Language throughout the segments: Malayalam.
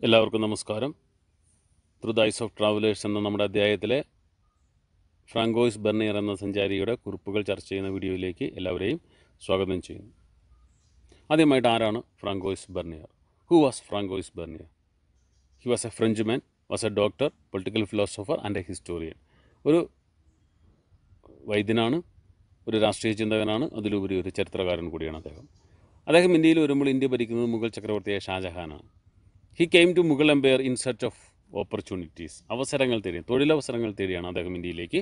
എല്ലാവർക്കും നമസ്കാരം. Through the ice of travellers എന്ന നമ്മുടെ അധ്യായത്തിലെ ഫ്രാങ്കോയിസ് ബെർണിയർ എന്ന സഞ്ചാരിയുടെ കുറിപ്പുകൾ ചർച്ച ചെയ്യുന്ന വീഡിയോയിലേക്ക് എല്ലാവരെയും സ്വാഗതം ചെയ്യുന്നു. ആദ്യമായിട്ട് ആരാണ് Francois vernier? Who was Francois vernier? He was A French man, was A doctor, political philosopher and A historian. ഒരു വൈദ്യനാണ്, ഒരു രാഷ്ട്രീയ ചിന്തകനാണ്, അതിലുപരി ഒരു ചരിത്രകാരൻ കൂടിയാണ് അദ്ദേഹം ഇന്ത്യയിൽ വരുമ്പോൾ ഇന്ത്യ ഭരിക്കുന്നത് മുഗൾ ചക്രവർത്തിയായ ഷാജഹാനാണ്. He came to Mughal empire in search of opportunities. അവസരങ്ങൾ തേടി, തൊഴിലവസരങ്ങൾ തേടിയാണ് അദ്ദേഹം ഇന്ത്യയിലേക്ക്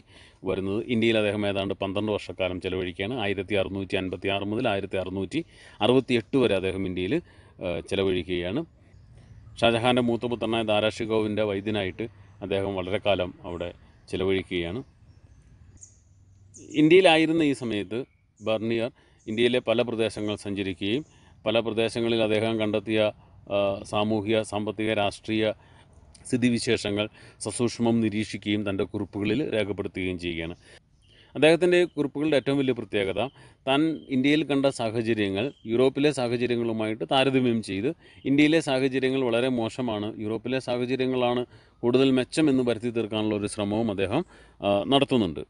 വരുന്നത്. ഇന്ത്യയിൽ അദ്ദേഹം ഏതാണ്ട് 12 വർഷക്കാലം ചെലവഴിക്കുകയാണ്. 1656 മുതൽ 1668 വരെ അദ്ദേഹം ഇന്ത്യയിൽ ചെലവഴിക്കുകയാണ്. ഷാജഹാൻ്റെ മൂത്തപുത്രനായ ദാരാഷിഗോവിൻ്റെ വൈദ്യനായിട്ട് അദ്ദേഹം വളരെ കാലം അവിടെ ചെലവഴിക്കുകയാണ്. ഇന്ത്യയിലായിരുന്ന ഈ സമയത്ത് ബെർണിയർ ഇന്ത്യയിലെ പല പ്രദേശങ്ങൾ സഞ്ചരിക്കുകയും പല പ്രദേശങ്ങളിൽ അദ്ദേഹം കണ്ടെത്തിയ സാമൂഹിക, സാമ്പത്തിക, രാഷ്ട്രീയ സ്ഥിതിവിശേഷങ്ങൾ സസൂക്ഷ്മം നിരീക്ഷിക്കുകയും തൻ്റെ കുറിപ്പുകളിൽ രേഖപ്പെടുത്തുകയും ചെയ്യുകയാണ്. അദ്ദേഹത്തിൻ്റെ കുറിപ്പുകളുടെ ഏറ്റവും വലിയ പ്രത്യേകത, താൻ ഇന്ത്യയിൽ കണ്ട സാഹചര്യങ്ങൾ യൂറോപ്പിലെ സാഹചര്യങ്ങളുമായിട്ട് താരതമ്യം ചെയ്ത് ഇന്ത്യയിലെ സാഹചര്യങ്ങൾ വളരെ മോശമാണ്, യൂറോപ്പിലെ സാഹചര്യങ്ങളാണ് കൂടുതൽ മെച്ചമെന്ന് വരുത്തി തീർക്കാനുള്ള ഒരു ശ്രമവും അദ്ദേഹം നടത്തുന്നുണ്ട്.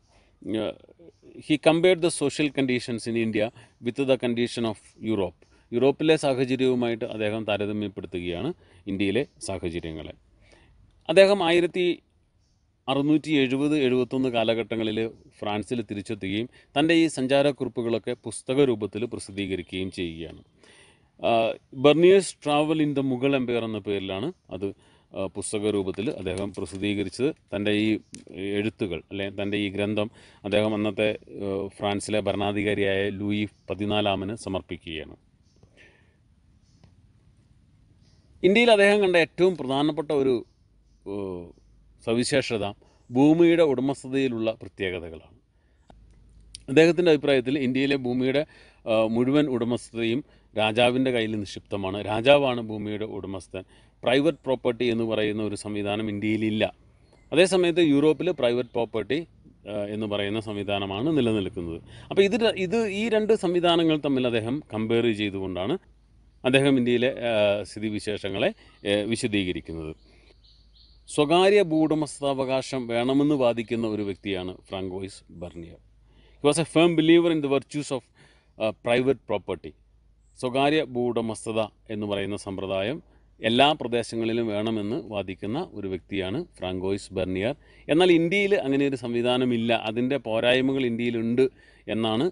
He compared the social conditions in India with the condition of Europe. യൂറോപ്പിലെ സാഹചര്യവുമായിട്ട് അദ്ദേഹം താരതമ്യപ്പെടുത്തുകയാണ് ഇന്ത്യയിലെ സാഹചര്യങ്ങളെ. അദ്ദേഹം 1670-71 കാലഘട്ടങ്ങളിൽ ഫ്രാൻസിൽ തിരിച്ചെത്തുകയും തൻ്റെ ഈ സഞ്ചാരക്കുറിപ്പുകളൊക്കെ പുസ്തക രൂപത്തിൽ പ്രസിദ്ധീകരിക്കുകയും ചെയ്യുകയാണ്. Bernier's travel in the Mughal empire എന്ന പേരിലാണ് അത് പുസ്തക രൂപത്തിൽ അദ്ദേഹം പ്രസിദ്ധീകരിച്ചത്. തൻ്റെ ഈ എഴുത്തുകൾ, അല്ലെങ്കിൽ തൻ്റെ ഈ ഗ്രന്ഥം അദ്ദേഹം അന്നത്തെ ഫ്രാൻസിലെ ഭരണാധികാരിയായ ലൂയി 14 സമർപ്പിക്കുകയാണ്. ഇന്ത്യയിൽ അദ്ദേഹം കണ്ട ഏറ്റവും പ്രധാനപ്പെട്ട ഒരു സവിശേഷത ഭൂമിയുടെ ഉടമസ്ഥതയിലുള്ള പ്രത്യേകതകളാണ്. അദ്ദേഹത്തിൻ്റെ അഭിപ്രായത്തിൽ ഇന്ത്യയിലെ ഭൂമിയുടെ മുഴുവൻ ഉടമസ്ഥതയും രാജാവിൻ്റെ കയ്യിൽ നിക്ഷിപ്തമാണ്. രാജാവാണ് ഭൂമിയുടെ ഉടമസ്ഥൻ. പ്രൈവറ്റ് പ്രോപ്പർട്ടി എന്ന് പറയുന്ന ഒരു സംവിധാനം ഇന്ത്യയിലില്ല. അതേസമയത്ത് യൂറോപ്പിൽ പ്രൈവറ്റ് പ്രോപ്പർട്ടി എന്ന് പറയുന്ന സംവിധാനമാണ് നിലനിൽക്കുന്നത്. അപ്പോൾ ഈ രണ്ട് സംവിധാനങ്ങൾ തമ്മിൽ അദ്ദേഹം കമ്പയർ ചെയ്തുകൊണ്ടാണ് അദ്ദേഹം ഇന്ത്യയിലെ സ്ഥിതിവിശേഷങ്ങളെ വിശദീകരിക്കുന്നത്. സ്വകാര്യ ഭൂവുടമസ്ഥാവകാശം വേണമെന്ന് വാദിക്കുന്ന ഒരു വ്യക്തിയാണ് Francois vernier. He was A firm believer in the virtues of private property. സ്വകാര്യ ഭൂവുടമസ്ഥത എന്ന് പറയുന്ന സമ്പ്രദായം എല്ലാ പ്രദേശങ്ങളിലും വേണമെന്ന് വാദിക്കുന്ന ഒരു വ്യക്തിയാണ് ഫ്രാങ്കോയിസ് ബെർണിയർ. എന്നാൽ ഇന്ത്യയിൽ അങ്ങനെ ഒരു സംവിധാനമില്ല, അതിൻ്റെ പോരായ്മകൾ ഇന്ത്യയിലുണ്ട് എന്നാണ്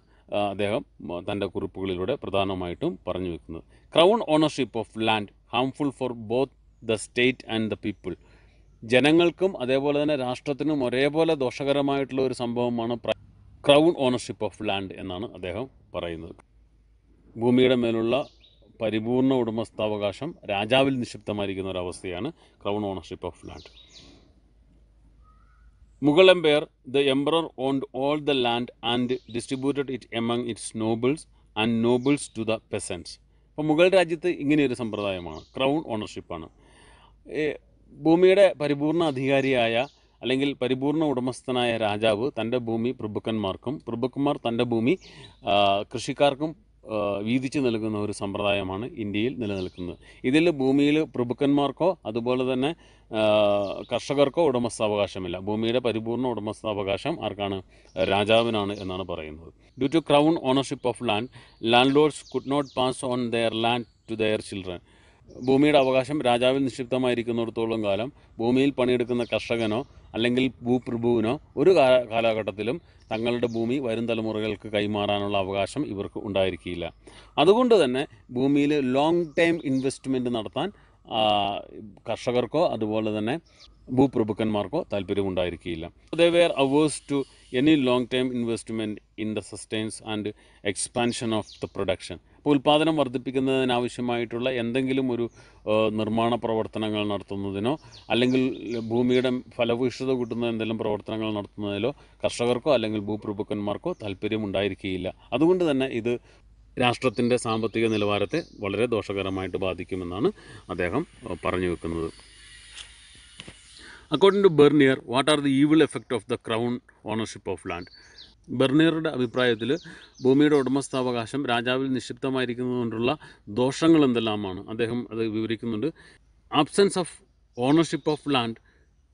അദ്ദേഹം തൻ്റെ കുറിപ്പുകളിലൂടെ പ്രധാനമായിട്ടും പറഞ്ഞു വെക്കുന്നത്. Crown ownership of land harmful for both the state and the people. ജനങ്ങൾക്കും അതേപോലെ തന്നെ രാഷ്ട്രത്തിനും ഒരേപോലെ ദോഷകരമായിട്ടുള്ള ഒരു സംഭവമാണ് ക്രൗൺ ഓണർഷിപ്പ് ഓഫ് ലാൻഡ് എന്നാണ് അദ്ദേഹം പറയുന്നത്. ഭൂമിയുടെ മേലുള്ള പരിപൂർണ ഉടമസ്ഥാവകാശം രാജാവിൽ നിക്ഷിപ്തമായിരിക്കുന്ന ഒരവസ്ഥയാണ് crown ownership of land. Mughal empire, the emperor owned all the land and distributed it among its nobles and nobles to the peasants. അപ്പോൾ മുഗൾ രാജ്യത്ത് ഇങ്ങനെയൊരു സമ്പ്രദായമാണ്, ക്രൗൺ ഓണർഷിപ്പാണ്. ഭൂമിയുടെ പരിപൂർണ അധികാരിയായ അല്ലെങ്കിൽ പരിപൂർണ ഉടമസ്ഥനായ രാജാവ് തൻ്റെ ഭൂമി പ്രഭുക്കന്മാർക്കും പ്രഭുക്കന്മാർ തൻ്റെ ഭൂമി കൃഷിക്കാർക്കും വീതിച്ചു നൽകുന്ന ഒരു സമ്പ്രദായമാണ് ഇന്ത്യയിൽ നിലനിൽക്കുന്നത്. ഇതിൽ ഭൂമിയിൽ പ്രഭുക്കന്മാർക്കോ അതുപോലെ തന്നെ കർഷകർക്കോ ഉടമസ്ഥാവകാശമില്ല. ഭൂമിയുടെ പരിപൂർണ ഉടമസ്ഥാവകാശം ആർക്കാണ്? രാജാവിനാണ് എന്നാണ് പറയുന്നത്. Due to crown ownership of land, landlords could not pass on their land to their children. ഭൂമിയുടെ അവകാശം രാജാവിൽ നിക്ഷിപ്തമായിരിക്കുന്നിടത്തോളം കാലം ഭൂമിയിൽ പണിയെടുക്കുന്ന കർഷകനോ അല്ലെങ്കിൽ ഭൂപ്രഭുവിനോ ഒരു കാലഘട്ടത്തിലും തങ്ങളുടെ ഭൂമി വരും തലമുറകൾക്ക് കൈമാറാനുള്ള അവകാശം ഇവർക്ക് ഉണ്ടായിരിക്കില്ല. അതുകൊണ്ട് തന്നെ ഭൂമിയിൽ ലോങ് ടൈം ഇൻവെസ്റ്റ്മെൻറ്റ് നടത്താൻ കർഷകർക്കോ അതുപോലെ തന്നെ ഭൂപ്രഭുക്കന്മാർക്കോ താല്പര്യമുണ്ടായിരിക്കില്ല. They were averse to any long time investment in the sustains and expansion of the production. അപ്പോൾ ഉൽപ്പാദനം വർദ്ധിപ്പിക്കുന്നതിനാവശ്യമായിട്ടുള്ള എന്തെങ്കിലും ഒരു നിർമ്മാണ പ്രവർത്തനങ്ങൾ നടത്തുന്നതിനോ അല്ലെങ്കിൽ ഭൂമിയുടെ ഫലഭൂയിഷ്ഠത കൂട്ടുന്ന എന്തെങ്കിലും പ്രവർത്തനങ്ങൾ നടത്തുന്നതിലോ കർഷകർക്കോ അല്ലെങ്കിൽ ഭൂപ്രഭുക്കന്മാർക്കോ താല്പര്യമുണ്ടായിരിക്കുകയില്ല. അതുകൊണ്ട് തന്നെ ഇത് രാഷ്ട്രത്തിൻ്റെ സാമ്പത്തിക നിലവാരത്തെ വളരെ ദോഷകരമായിട്ട് ബാധിക്കുമെന്നാണ് അദ്ദേഹം പറഞ്ഞു വെക്കുന്നത്. According to Bernier, what are the evil effect of the crown ownership of land? ബെർണിയറുടെ അഭിപ്രായത്തിൽ ഭൂമിയുടെ ഉടമസ്ഥാവകാശം രാജാവിൽ നിക്ഷിപ്തമായിരിക്കുന്നതുകൊണ്ടുള്ള ദോഷങ്ങൾ എന്തെല്ലാമാണ് അദ്ദേഹം അത് വിവരിക്കുന്നുണ്ട്. absence of ownership of land,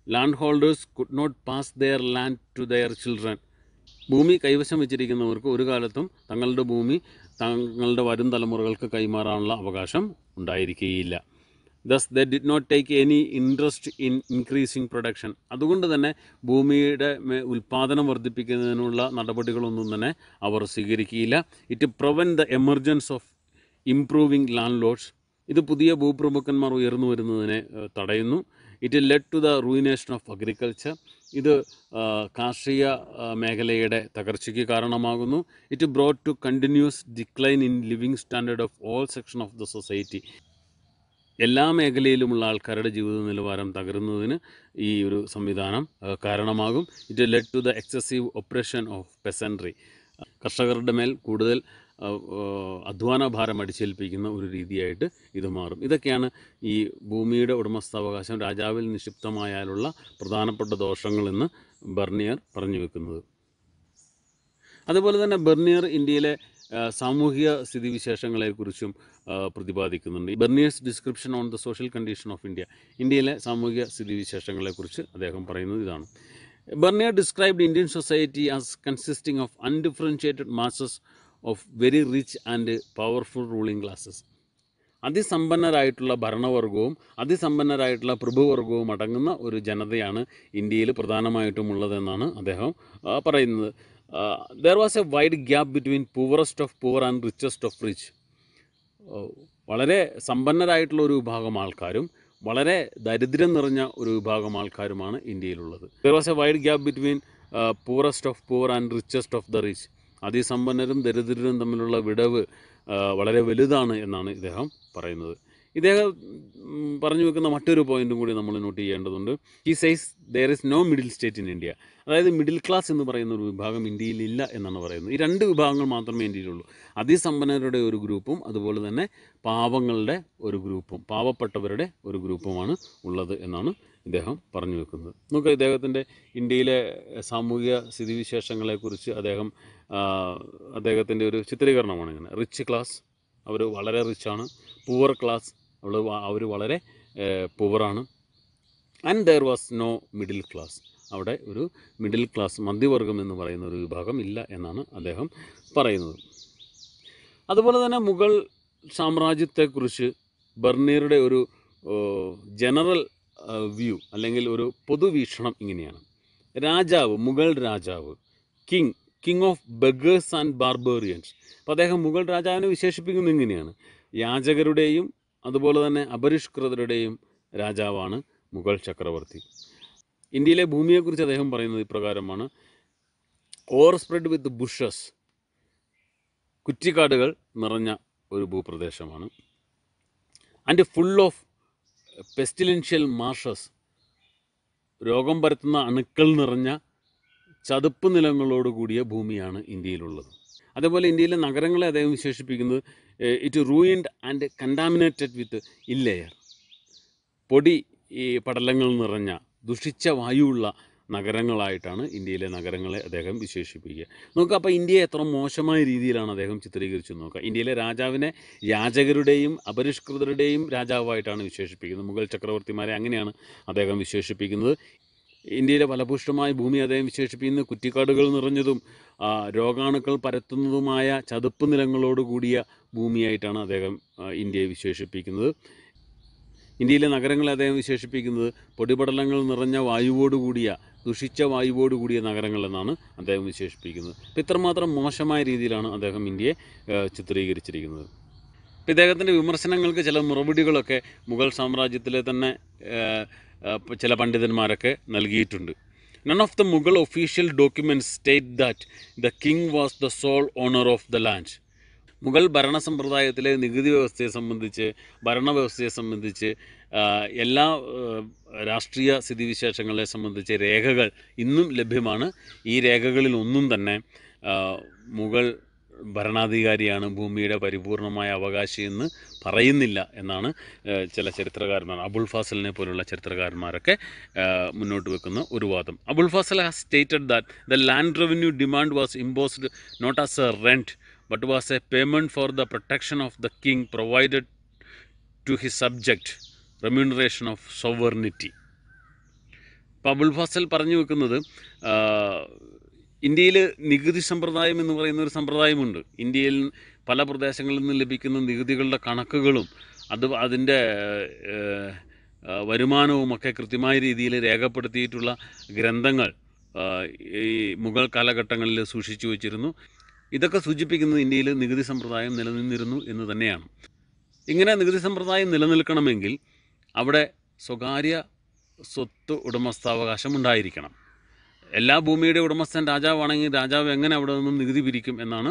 landholders could not pass their land to their children. ഭൂമി കൈവശം വെച്ചിരിക്കുന്നവർക്ക് ഒരു കാലത്തും തങ്ങളുടെ ഭൂമി തങ്ങളുടെ വരും തലമുറകൾക്ക് കൈമാറാനുള്ള അവകാശം ഉണ്ടായിരിക്കുകയില്ല. Thus they did not take any interest in increasing production. അതുകൊണ്ട് തന്നെ ഭൂമിയുടെ ഉൽപ്പാദനം വർദ്ധിപ്പിക്കുന്നതിനുള്ള നടപടികളൊന്നും തന്നെ അവർ സ്വീകരിക്കുകയില്ല. It prevent the emergence of improving landlords. ഇത് പുതിയ ഭൂപ്രഭുക്കന്മാർ ഉയർന്നു വരുന്നതിനെ തടയുന്നു. It led to the ruination of agriculture. ഇത് കാർഷിക മേഖലയുടെ തകർച്ചയ്ക്ക് കാരണമാകുന്നു. It brought to continuous decline in living standard of all section of the society. എല്ലാ മേഖലയിലുമുള്ള ആൾക്കാരുടെ ജീവിത നിലവാരം തകരുന്നതിന് ഈ ഒരു സംവിധാനം കാരണമാകും. It led to the excessive oppression of peasantry. കർഷകരുടെ മേൽ കൂടുതൽ അധ്വാന ഭാരം അടിച്ചേൽപ്പിക്കുന്ന ഒരു രീതിയായിട്ട് ഇത് മാറും. ഇതൊക്കെയാണ് ഈ ഭൂമിയുടെ ഉടമസ്ഥാവകാശം രാജാവിൽ നിക്ഷിപ്തമായാലുള്ള പ്രധാനപ്പെട്ട ദോഷങ്ങളെന്ന് ബർണിയർ പറഞ്ഞു വെക്കുന്നത്. അതുപോലെ തന്നെ ബർണിയർ ഇന്ത്യയിലെ സാമൂഹിക സ്ഥിതിവിശേഷങ്ങളെക്കുറിച്ചും പ്രതിപാദിക്കുന്നുണ്ട്. Bernier's description on the social condition of India. ഇന്ത്യയിലെ സാമൂഹിക സ്ഥിതിവിശേഷങ്ങളെക്കുറിച്ച് അദ്ദേഹം പറയുന്നത് ഇതാണ്. Bernier described Indian society as consisting of undifferentiated masses of very rich and powerful ruling classes. അതിസമ്പന്നരായിട്ടുള്ള ഭരണവർഗവും അതിസമ്പന്നരായിട്ടുള്ള പ്രഭുവർഗവും അടങ്ങുന്ന ഒരു ജനതയാണ് ഇന്ത്യയിൽ പ്രധാനമായിട്ടും ഉള്ളതെന്നാണ് അദ്ദേഹം പറയുന്നത്. There was a wide gap between poorest of poor and richest of rich. വളരെ സമ്പന്നരായിട്ടുള്ള ഒരു വിഭാഗം ആൾക്കാരും വളരെ ദരിദ്രം നിറഞ്ഞ ഒരു വിഭാഗം ആൾക്കാരുമാണ് ഇന്ത്യയിലുള്ളത്. There was a wide gap between poorest of poor and richest of the rich. അതിസമ്പന്നരും ദരിദ്രരും തമ്മിലുള്ള വിടവ് വളരെ വലുതാണ് എന്നാണ് ഇദ്ദേഹം പറയുന്നത്. ഇദ്ദേഹം പറഞ്ഞു വെക്കുന്ന മറ്റൊരു പോയിന്റും കൂടി നമ്മൾ നോട്ട് ചെയ്യേണ്ടതുണ്ട്. He says there is no middle state in India. അതായത് മിഡിൽ ക്ലാസ് എന്ന് പറയുന്ന ഒരു വിഭാഗം ഇന്ത്യയിലില്ല എന്നാണ് പറയുന്നത്. ഈ രണ്ട് വിഭാഗങ്ങൾ മാത്രമേ ഇന്ത്യയിലുള്ളൂ. അതിസമ്പന്നരുടെ ഒരു ഗ്രൂപ്പും അതുപോലെ തന്നെ പാവങ്ങളുടെ ഒരു ഗ്രൂപ്പും പാവപ്പെട്ടവരുടെ ഒരു ഗ്രൂപ്പുമാണ് ഉള്ളത് എന്നാണ് ഇദ്ദേഹം പറഞ്ഞു വെക്കുന്നത്. നമുക്ക് ഇദ്ദേഹത്തിൻ്റെ ഇന്ത്യയിലെ സാമൂഹിക സ്ഥിതിവിശേഷങ്ങളെക്കുറിച്ച് അദ്ദേഹത്തിൻ്റെ ഒരു ചിത്രീകരണമാണ് ഇങ്ങനെ. റിച്ച് ക്ലാസ്, അവർ വളരെ റിച്ചാണ്. പുവർ ക്ലാസ്, അവർ വളരെ പുവറാണ്. And there was no middle class. അവിടെ ഒരു മിഡിൽ ക്ലാസ് മധ്യവർഗം എന്ന് പറയുന്ന ഒരു വിഭാഗം ഇല്ല എന്നാണ് അദ്ദേഹം പറയുന്നത്. അതുപോലെ തന്നെ മുഗൾ സാമ്രാജ്യത്തെക്കുറിച്ച് ബർണിയറുടെ ഒരു ജനറൽ വ്യൂ അല്ലെങ്കിൽ ഒരു പൊതുവീക്ഷണം ഇങ്ങനെയാണ്. രാജാവ്, മുഗൾ രാജാവ്, king of beggars and barbarians. അപ്പോൾ അദ്ദേഹം മുഗൾ രാജാവിനെ വിശേഷിപ്പിക്കുന്നത് ഇങ്ങനെയാണ്: യാചകരുടെയും അതുപോലെ തന്നെ അപരിഷ്കൃതരുടെയും രാജാവാണ് മുഗൾ ചക്രവർത്തി. ഇന്ത്യയിലെ ഭൂമിയെക്കുറിച്ച് അദ്ദേഹം പറയുന്നത് ഇപ്രകാരമാണ്: ഓവർ സ്പ്രെഡ് വിത്ത് ബുഷസ്, കുറ്റിക്കാടുകൾ നിറഞ്ഞ ഒരു ഭൂപ്രദേശമാണ്. ആൻഡ് ഫുൾ ഓഫ് പെസ്റ്റിലൻഷ്യൽ മാർഷസ്, രോഗം പരത്തുന്ന അണുക്കൾ നിറഞ്ഞ ചതുപ്പ് നിലങ്ങളോടുകൂടിയ ഭൂമിയാണ് ഇന്ത്യയിലുള്ളത്. അതേപോലെ ഇന്ത്യയിലെ നഗരങ്ങളെ അദ്ദേഹം വിശേഷിപ്പിക്കുന്നത് ഇറ്റ് റൂയിൻഡ് ആൻഡ് കണ്ടാമിനേറ്റഡ് വിത്ത് ഇല്ലെയർ, പൊടി ഈ പടലങ്ങൾ നിറഞ്ഞ ദുഷിച്ച വായുവുള്ള നഗരങ്ങളായിട്ടാണ് ഇന്ത്യയിലെ നഗരങ്ങളെ അദ്ദേഹം വിശേഷിപ്പിക്കുക. നോക്കുക, അപ്പോൾ ഇന്ത്യയെ എത്ര മോശമായ രീതിയിലാണ് അദ്ദേഹം ചിത്രീകരിച്ചു നോക്കുക. ഇന്ത്യയിലെ രാജാവിനെ യാചകരുടെയും അപരിഷ്കൃതരുടെയും രാജാവായിട്ടാണ് വിശേഷിപ്പിക്കുന്നത്. മുഗൾ ചക്രവർത്തിമാരെ അങ്ങനെയാണ് അദ്ദേഹം വിശേഷിപ്പിക്കുന്നത്. ഇന്ത്യയിലെ ഫലഭൂഷ്ടമായ ഭൂമി അദ്ദേഹം വിശേഷിപ്പിക്കുന്നത് കുറ്റിക്കാടുകൾ നിറഞ്ഞതും രോഗാണുക്കൾ പരത്തുന്നതുമായ ചതുപ്പ് നിലങ്ങളോടുകൂടിയ ഭൂമിയായിട്ടാണ് അദ്ദേഹം ഇന്ത്യയെ വിശേഷിപ്പിക്കുന്നത്. ഇന്ത്യയിലെ നഗരങ്ങളെ അദ്ദേഹം വിശേഷിപ്പിക്കുന്നത് പൊടിപടലങ്ങൾ നിറഞ്ഞ വായുവോടുകൂടിയ ദുഷിച്ച വായുവോടുകൂടിയ നഗരങ്ങൾ എന്നാണ് അദ്ദേഹം വിശേഷിപ്പിക്കുന്നത്. അപ്പോൾ ഇത്രമാത്രം മോശമായ രീതിയിലാണ് അദ്ദേഹം ഇന്ത്യയെ ചിത്രീകരിച്ചിരിക്കുന്നത്. അപ്പോൾ ഇദ്ദേഹത്തിൻ്റെ വിമർശനങ്ങൾക്ക് ചില മറുപടികളൊക്കെ മുഗൾ സാമ്രാജ്യത്തിലെ തന്നെ ചില പണ്ഡിതന്മാരൊക്കെ നൽകിയിട്ടുണ്ട്. None of the Mughal official documents state that the king was the sole owner of the land. Mughal ഭരണ സമ്പ്രദായത്തിലെ നികുതി വ്യവസ്ഥയെ സംബന്ധിച്ച്, ഭരണവ്യവസ്ഥയെ സംബന്ധിച്ച്, എല്ലാ രാഷ്ട്രീയ സ്ഥിതിവിശേഷങ്ങളെ സംബന്ധിച്ച് രേഖകൾ ഇന്നും ലഭ്യമാണ്. ഈ രേഖകളിൽ ഒന്നും തന്നെ മുഗൾ ഭരണാധികാരിയാണ് ഭൂമിയുടെ പരിപൂർണമായ അവകാശി എന്ന് പറയുന്നില്ല എന്നാണ് ചില ചരിത്രകാരന്മാർ, അബുൾ ഫാസലിനെ പോലുള്ള ചരിത്രകാരന്മാരൊക്കെ മുന്നോട്ട് വെക്കുന്ന ഒരു വാദം. Abul Fazl has stated that the land revenue demand was imposed not as a rent but was a payment for the protection of the king provided to his subject remuneration of sovereignty. ഇപ്പോൾ അബുൽ ഫസൽ പറഞ്ഞു വെക്കുന്നത് ഇന്ത്യയിൽ നികുതി സമ്പ്രദായം എന്ന് പറയുന്ന ഒരു സമ്പ്രദായമുണ്ട്. ഇന്ത്യയിൽ പല പ്രദേശങ്ങളിൽ നിന്ന് ലഭിക്കുന്ന നികുതികളുടെ കണക്കുകളും അതിൻ്റെ വരുമാനവുമൊക്കെ കൃത്യമായ രീതിയിൽ രേഖപ്പെടുത്തിയിട്ടുള്ള ഗ്രന്ഥങ്ങൾ ഈ മുഗൾ കാലഘട്ടങ്ങളിൽ സൂക്ഷിച്ചു വച്ചിരുന്നു. ഇതൊക്കെ സൂചിപ്പിക്കുന്നത് ഇന്ത്യയിൽ നികുതി സമ്പ്രദായം നിലനിന്നിരുന്നു എന്ന് തന്നെയാണ്. ഇങ്ങനെ നികുതി സമ്പ്രദായം നിലനിൽക്കണമെങ്കിൽ അവിടെ സ്വകാര്യ സ്വത്ത് ഉടമസ്ഥാവകാശം ഉണ്ടായിരിക്കണം. എല്ലാ ഭൂമിയുടെ ഉടമസ്ഥൻ രാജാവാണെങ്കിൽ രാജാവ് എങ്ങനെ അവിടെ നിന്നും നികുതി പിരിക്കും എന്നാണ്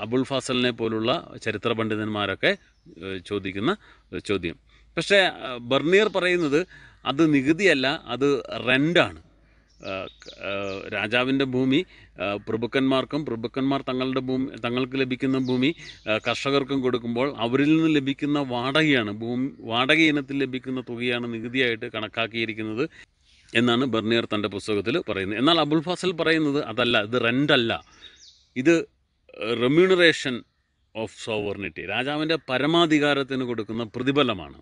അബുൽ ഫസലിനെ പോലുള്ള ചരിത്ര പണ്ഡിതന്മാരൊക്കെ ചോദിക്കുന്ന ചോദ്യം. പക്ഷേ ബർണിയർ പറയുന്നത് അത് നികുതിയല്ല, അത് റെൻ്റാണ്. രാജാവിൻ്റെ ഭൂമി പ്രഭുക്കന്മാർക്കും പ്രഭുക്കന്മാർ തങ്ങൾക്ക് ലഭിക്കുന്ന ഭൂമി കർഷകർക്കും കൊടുക്കുമ്പോൾ അവരിൽ നിന്ന് ലഭിക്കുന്ന വാടകയാണ്, വാടക ഇനത്തിൽ ലഭിക്കുന്ന തുകയാണ് നികുതിയായിട്ട് കണക്കാക്കിയിരിക്കുന്നത് എന്നാണ് ബർണിയർ തൻ്റെ പുസ്തകത്തിൽ പറയുന്നത്. എന്നാൽ അബുൽ ഫസൽ പറയുന്നത് അതല്ല, ഇത് റെൻ്റല്ല, ഇത് റെമ്യൂണറേഷൻ ഓഫ് സോവർണിറ്റി, രാജാവിൻ്റെ പരമാധികാരത്തിന് കൊടുക്കുന്ന പ്രതിഫലമാണ്.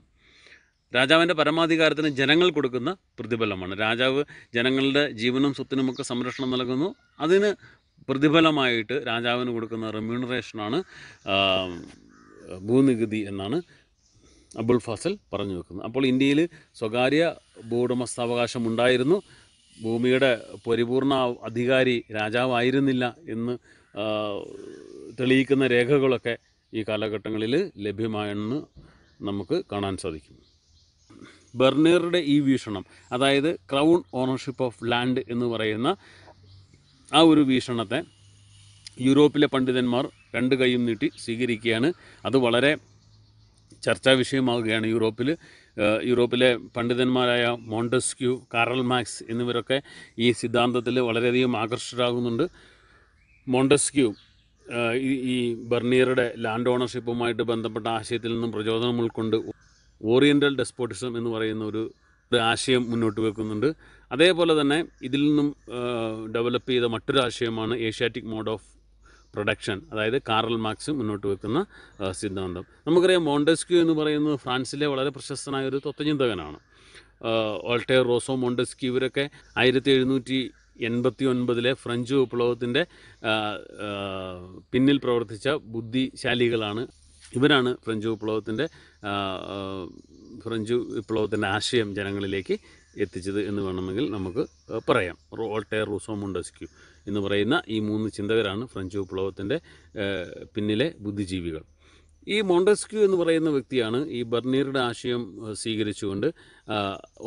രാജാവിൻ്റെ പരമാധികാരത്തിന് ജനങ്ങൾ കൊടുക്കുന്ന പ്രതിഫലമാണ്. രാജാവ് ജനങ്ങളുടെ ജീവനും സ്വത്തിനുമൊക്കെ സംരക്ഷണം നൽകുന്നു. അതിന് പ്രതിഫലമായിട്ട് രാജാവിന് കൊടുക്കുന്ന റെമ്യൂണറേഷനാണ് ഭൂനികുതി എന്നാണ് അബുൽ ഫസൽ പറഞ്ഞു വെക്കുന്നത്. അപ്പോൾ ഇന്ത്യയിൽ സ്വകാര്യ ഭൂവുടമസ്ഥാവകാശം ഉണ്ടായിരുന്നു. ഭൂമിയുടെ പരിപൂർണ അധികാരി രാജാവായിരുന്നില്ല എന്ന് തെളിയിക്കുന്ന രേഖകളൊക്കെ ഈ കാലഘട്ടങ്ങളിൽ ലഭ്യമായെന്ന് നമുക്ക് കാണാൻ സാധിക്കും. ബർണിയറുടെ ഈ വീക്ഷണം, അതായത് ക്രൗൺ ഓണർഷിപ്പ് ഓഫ് ലാൻഡ് എന്ന് പറയുന്ന ആ ഒരു വീക്ഷണത്തെ യൂറോപ്പിലെ പണ്ഡിതന്മാർ രണ്ട് കൈയും നീട്ടി സ്വീകരിക്കുകയാണ്. അത് വളരെ ചർച്ചാ വിഷയമാവുകയാണ് യൂറോപ്പിലെ പണ്ഡിതന്മാരായ മോണ്ടസ്ക്യൂ, കാറൽ മാക്സ് എന്നിവരൊക്കെ ഈ സിദ്ധാന്തത്തിൽ വളരെയധികം ആകർഷകരാകുന്നുണ്ട്. മോണ്ടസ്ക്യൂ ഈ ബർണിയറുടെ ലാൻഡ് ഓണർഷിപ്പുമായിട്ട് ബന്ധപ്പെട്ട ആശയത്തിൽ നിന്നും പ്രചോദനം ഉൾക്കൊണ്ട് ഓറിയൻ്റൽ ഡെസ്പോട്ടിസം എന്ന് പറയുന്ന ഒരു ആശയം മുന്നോട്ട് വെക്കുന്നുണ്ട്. അതേപോലെ തന്നെ ഇതിൽ നിന്നും ഡെവലപ്പ് ചെയ്ത മറ്റൊരു ആശയമാണ് ഏഷ്യാറ്റിക് മോഡ് ഓഫ് പ്രൊഡക്ഷൻ, അതായത് കാറൽ മാർക്സ് മുന്നോട്ട് വെക്കുന്ന സിദ്ധാന്തം. നമുക്കറിയാം മോണ്ടസ്ക്യൂ എന്ന് പറയുന്നത് ഫ്രാൻസിലെ വളരെ പ്രശസ്തനായ ഒരു തത്വചിന്തകനാണ്. വോൾട്ടയർ, റോസോ, മോണ്ടസ്ക്യൂ ഇവരൊക്കെ 1789 ഫ്രഞ്ച് വിപ്ലവത്തിൻ്റെ പിന്നിൽ പ്രവർത്തിച്ച ബുദ്ധിശാലികളാണ്. ഇവരാണ് ഫ്രഞ്ച് വിപ്ലവത്തിൻ്റെ ആശയം ജനങ്ങളിലേക്ക് എത്തിച്ചത് എന്ന് വേണമെങ്കിൽ നമുക്ക് പറയാം. വോൾട്ടയർ, റൂസോ, മോണ്ടസ്ക്യൂ എന്ന് പറയുന്ന ഈ മൂന്ന് ചിന്തകരാണ് ഫ്രഞ്ച് വിപ്ലവത്തിൻ്റെ പിന്നിലെ ബുദ്ധിജീവികൾ. ഈ മോണ്ടസ്ക്യൂ എന്ന് പറയുന്ന വ്യക്തിയാണ് ഈ ബർണിയറുടെ ആശയം സ്വീകരിച്ചുകൊണ്ട്